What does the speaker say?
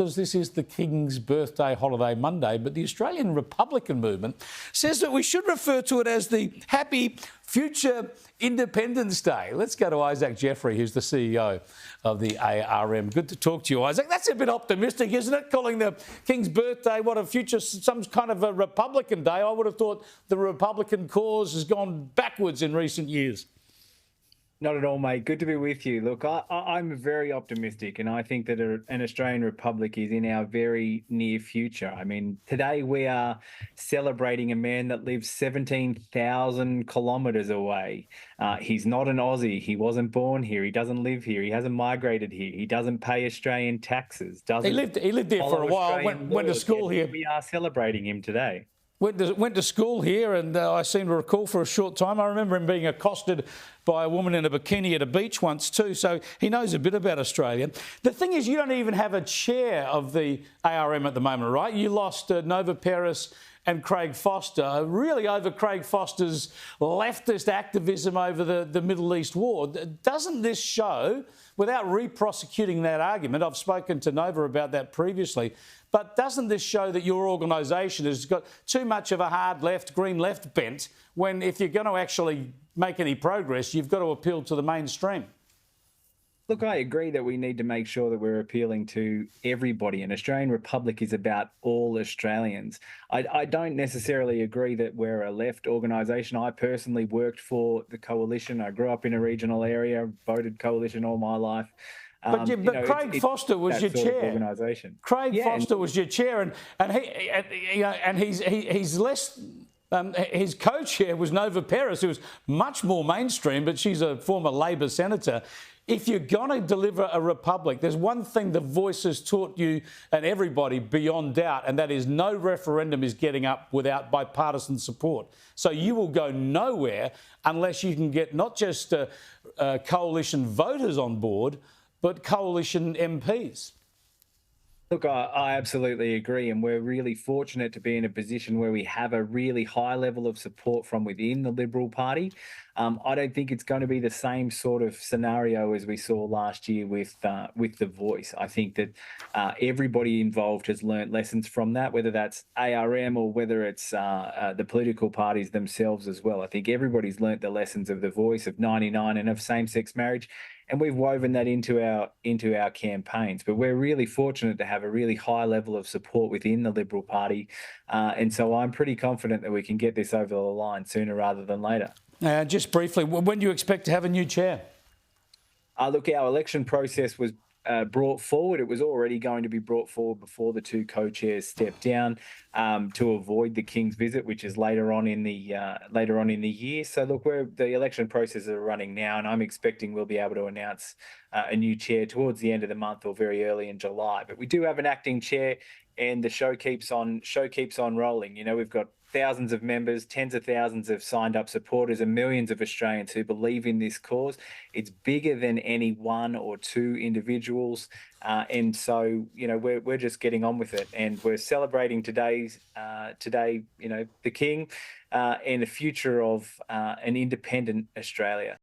Because this is the King's birthday holiday Monday, but the Australian Republican movement says that we should refer to it as the Happy Future Independence Day. Let's go to Isaac Jeffrey, who's the CEO of the ARM. Good to talk to you, Isaac. That's a bit optimistic, isn't it? Calling the King's birthday, what a future, some kind of a Republican day. I would have thought the Republican cause has gone backwards in recent years. Not at all, mate. Good to be with you. Look, I'm very optimistic, and I think that an Australian Republic is in our very near future. I mean, today we are celebrating a man that lives 17,000 kilometres away. He's not an Aussie. He wasn't born here. He doesn't live here. He hasn't migrated here. He doesn't pay Australian taxes. He lived here for a while. Went to school here. We are celebrating him today. Went to school here, and I seem to recall for a short time, I remember him being accosted by a woman in a bikini at a beach once too, so he knows a bit about Australia. The thing is, you don't even have a chair of the ARM at the moment, right? You lost Nova Peris and Craig Foster, really over Craig Foster's leftist activism over the Middle East war. Doesn't this show, without re-prosecuting that argument, I've spoken to Nova about that previously, but doesn't this show that your organisation has got too much of a hard left, green left bent, when if you're going to actually make any progress, you've got to appeal to the mainstream? Look, I agree that we need to make sure that we're appealing to everybody. An Australian Republic is about all Australians. I don't necessarily agree that we're a left organisation. I personally worked for the Coalition. I grew up in a regional area, voted Coalition all my life. But Craig Foster was your chair. Craig Foster was your chair, and he's less. His co-chair was Nova Peris, who was much more mainstream, but she's a former Labor senator. If you're going to deliver a republic, there's one thing the Voice has taught you and everybody beyond doubt, and that is no referendum is getting up without bipartisan support. So you will go nowhere unless you can get not just coalition voters on board, but coalition MPs. Look, I absolutely agree, and we're really fortunate to be in a position where we have a really high level of support from within the Liberal Party. I don't think it's going to be the same sort of scenario as we saw last year with The Voice. I think that everybody involved has learnt lessons from that, whether that's ARM or whether it's the political parties themselves as well. I think everybody's learnt the lessons of The Voice, of 99, and of same-sex marriage. And we've woven that into our campaigns. But we're really fortunate to have a really high level of support within the Liberal Party. And so I'm pretty confident that we can get this over the line sooner rather than later. Just briefly, when do you expect to have a new chair? Look, our election process was brought forward. It was already going to be brought forward before the two co-chairs stepped down to avoid the King's visit, which is later on in the year. So look, the election processes are running now, and I'm expecting we'll be able to announce a new chair towards the end of the month or very early in July. But we do have an acting chair, and the show keeps on rolling. You know, we've got thousands of members, tens of thousands of signed up supporters, and millions of Australians who believe in this cause. It's bigger than any one or two individuals. And so, you know, we're just getting on with it, and we're celebrating today, you know, the King and the future of an independent Australia.